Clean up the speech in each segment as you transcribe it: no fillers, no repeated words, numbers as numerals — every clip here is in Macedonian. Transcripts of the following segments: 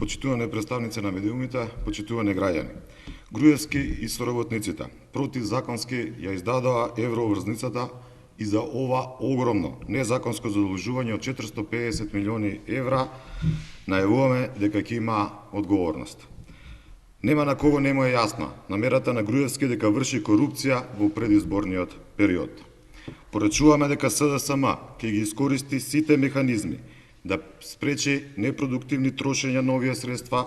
Почитувани представници на медиумите, почитувани граѓани. Груевски и соработниците противзаконски ја издадоа евроврзницата и за ова огромно незаконско задолжување од 450 милиони евра најавуваме дека ќе има одговорност. Нема на кого не му е јасна намерата на Груевски дека врши корупција во предизборниот период. Порачуваме дека СДСМ ќе ги искористи сите механизми да спречи непродуктивни трошења на овие средства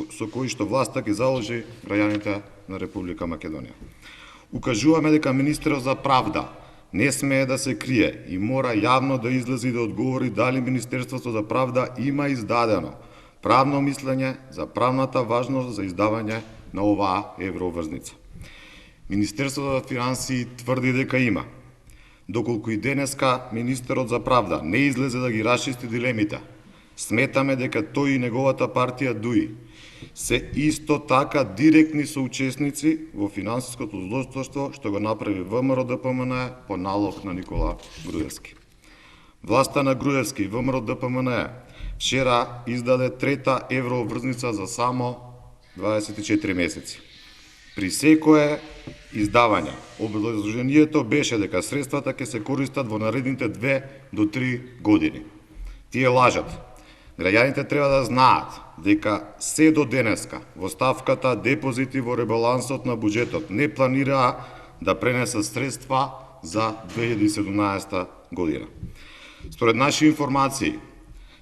со кои што власта ги заложи граѓаните на Република Македонија. Укажуваме дека министерот за правда не смее да се крие и мора јавно да излезе и да одговори дали Министерството за правда има издадено правно мислење за правната важност за издавање на оваа евроврзница. Министерството за финансии тврди дека има. Доколку и денеска министерот за правда не излезе да ги расчисти дилемите, сметаме дека тој и неговата партија ДУИ се исто така директни соучесници во финансиското злоупотреба што го направи ВМРО ДПМНЕ по налог на Никола Груевски. Власта на Груевски и ВМРО ДПМНЕ вчера издаде трета евроврзница за само 24 месеци. При секое издавање, образложението беше дека средствата ќе се користат во наредните 2 до 3 години. Тие лажат. Граѓаните треба да знаат дека се до денеска во ставката депозити во ребалансот на буџетот не планираа да пренесат средства за 2017 година. Според наши информации,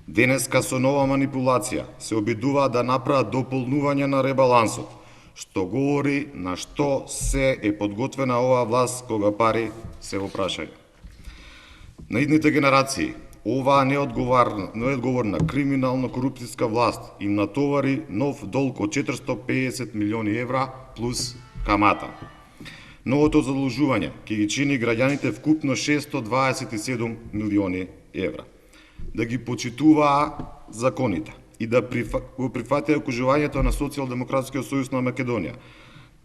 денеска со нова манипулација се обидуваат да направат дополнување на ребалансот, што говори на што се е подготвена оваа власт кога пари се во прашање. На идните генерации, оваа неодговорна криминално-корупцијска власт им натовари нов долг од 450 милиони евра плюс камата. Новото задолжување ќе ги чини граѓаните вкупно 627 милиони евра. Да ги почитуваа законите и да го прифатија окружувањето на Социјалдемократскиот сојуз на Македонија,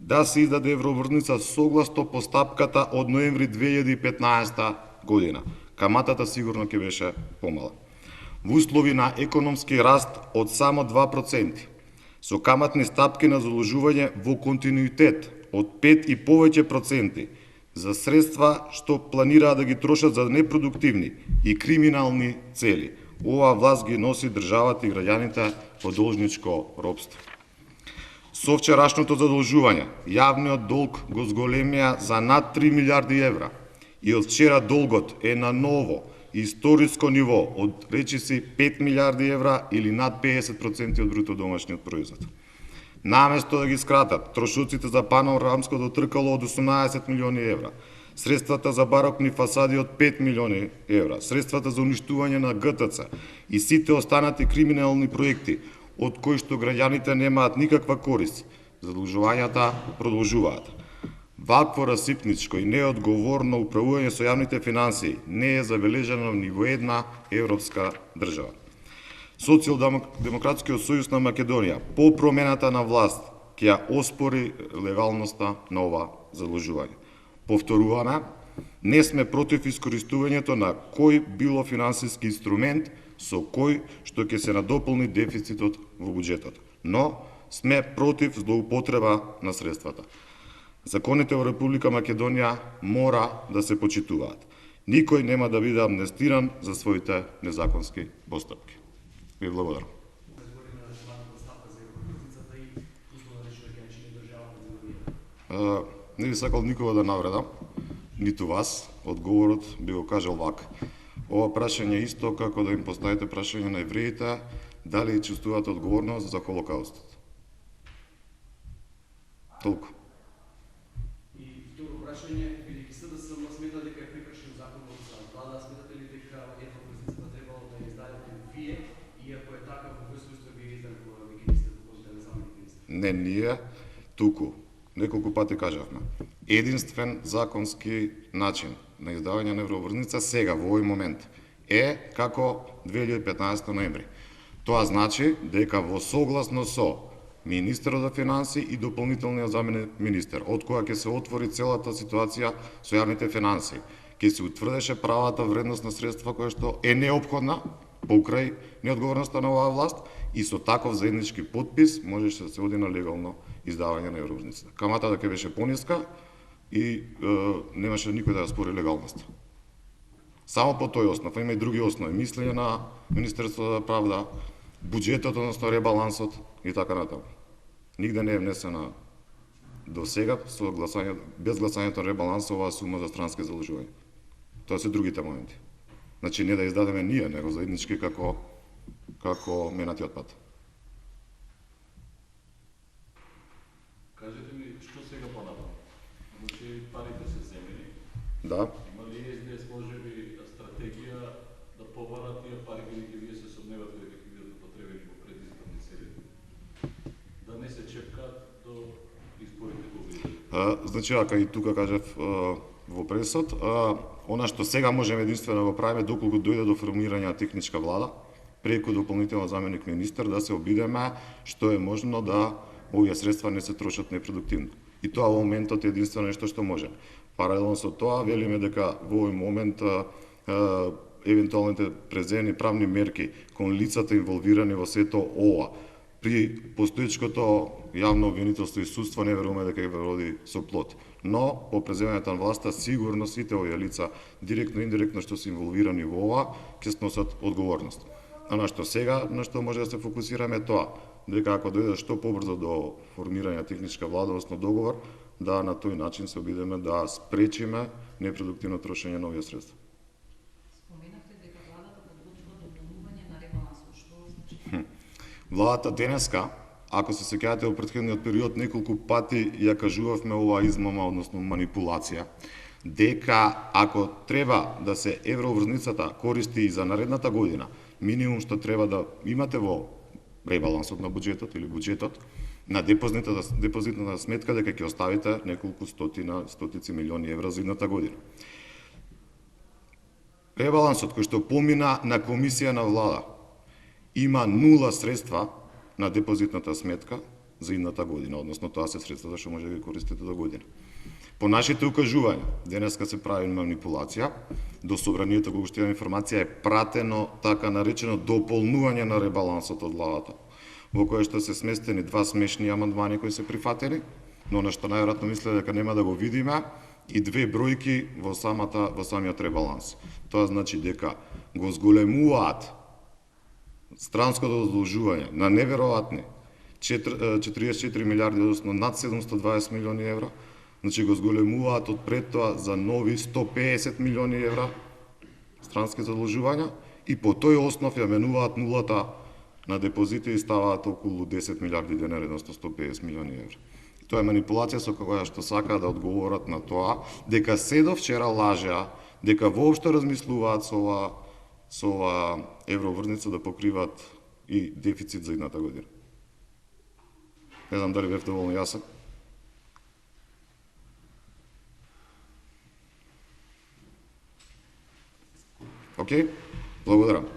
да се издаде евроврзница согласно постапката од ноември 2015 година. Каматата сигурно ќе беше помала. Во услови на економски раст од само 2%, со каматни стапки на задолжување во континуитет од 5 и повеќе проценти за средства што планираат да ги трошат за непродуктивни и криминални цели. Оваа власт ги носи државата и граѓаните во должничко робство. Со вчерашното задолжување, јавниот долг го зголемија за над 3 милиарди евра и од вчера долгот е на ново историско ниво од речиси 5 милиарди евра или над 50% од бруто домашниот производ. Наместо да ги скратат трошоците за панорамското тркало од 18 милиони евра, средствата за барокни фасади од 5 милиони евра, средствата за уништување на ГТЦ и сите останати криминални проекти од кои што граѓаните немаат никаква корист, задолжувањата продолжуваат. Вакво расипничко и неодговорно управување со јавните финансии не е забележано ни во една европска држава. Социјалдемократскиот сојуз на Македонија по промената на власт ќе ја оспори легалноста на ова задолжување. Повторуваме, не сме против искористувањето на кој било финансиски инструмент со кој што ќе се надополни дефицитот во буџетот, но сме против злоупотреба на средствата. Законите во Република Македонија мора да се почитуваат. Никој нема да биде амнестиран за своите незаконски постапки. Ви благодарам. Не би сакал никога да навредам, ниту вас. Одговорот би го кажал вака. Ова прашање исто како да им поставите прашање на евреите, дали чувствуваат одговорност за Холокаустот. Толку. И второ прашање, бидејќи СДСМ смета дека е прекршен законот за влада, сметате ли дека евроврзницата требало да ја издадете вие, и ако е така, во кој случај би издали кога веќе не сте положителен заменик министер? Не ние, туку. Неколку пати кажавме. Единствен законски начин на издавање на евроврзница сега, во овој момент, е како 2015 ноември. Тоа значи дека во согласно со министерот за финансии и дополнителниот заменик министер, од кога ќе се отвори целата ситуација со јавните финансии, ќе се утврдеше правата вредност на средства која што е неопходна покрај неодговорноста на оваа власт и со таков заеднички подпис можеше да се оди на легално издавање на евроврзницата. Камата ќе беше пониска и немаше никој да ја спори легалноста. Само по тој основ, има и други основи, мислење на Министерството за правда, буџетот, односно ребалансот и така натаму. Нигде не е внесена до сега со гласање, без гласањето на ребаланса оваа сума за странски заложувања. Тоа се другите моменти. Значи не да издадеме ние, него заеднички како минатиот пат. Кажете ми, што сега понатаму? Значи парите се земени. Да. Има ли СДС можеби стратегија да побара тие пари, бидејќи вие се сомневате дека ќе бидат употребени во предизборни цели? Да не се чепкаат до изборите во видео? Значи, ака и тука кажав во пресот, она што сега можеме единствено да го правиме доколку дојде до формирање на техничка влада, преку дополнително заменик министер, да се обидеме што е можно да овие средства не се трошат непродуктивно. И тоа во моментот е единствено нешто што може. Паралелно со тоа, велиме дека во овој момент евентуалните презени правни мерки кон лицата инволвирани во сето ова, при постоечкото јавно обвинителство и судство не веруваме дека ќе роди со плод. Но, по преземањето на власта, сигурно сите овие лица, директно и индиректно што се инволвирани во ова, ќе сносат одговорност. А на што сега, на што може да се фокусираме е тоа, дека ако дојде што побрзо до формирање техничка влада, односно договор, да на тој начин се обидеме да спречиме непродуктивно трошење на овие средства. Споменавте дека владата подготвува дополнување на ребалансот. Што значи? Владата денеска, ако се сеќавате во претходниот период, неколку пати ја кажувавме оваа измама, односно манипулација, дека ако треба да се евроврзницата користи и за наредната година, минимум што треба да имате во ребалансот на буџетот или буџетот, на депозитната сметка дека ќе оставите неколку стотици милиони евра за идната година. Ребалансот кој што помина на комисија на влада има нула средства на депозитната сметка за идната година, односно тоа се средствата што може да ги користите до година. По нашите укажувања, денеска се прави манипулација, до собранието кога што има информација е пратено така наречено дополнување на ребалансот од владата, во кое што се сместени два смешни амандмани кои се прифатени, но на што најверојатно мисле дека нема да го видиме, и две бројки во самиот ребаланс. Тоа значи дека го зголемуваат странското задолжување на неверојатни 44 милиарди, односно над 720 милиони евра, значи го зголемуваат од пред тоа за нови 150 милиони евра странски задолжувања и по тој основ ја менуваат нулата на депозити и ставаат околу 10 милиарди денари, односно 150 милиони евра. Тоа е манипулација со која што сакаат да одговорат на тоа дека се до вчера лажеа, дека воопшто размислуваат со ова евроврзница да покриваат и дефицит за идната година. Не знам дали бев доволно јасен. Океј? Благодарам.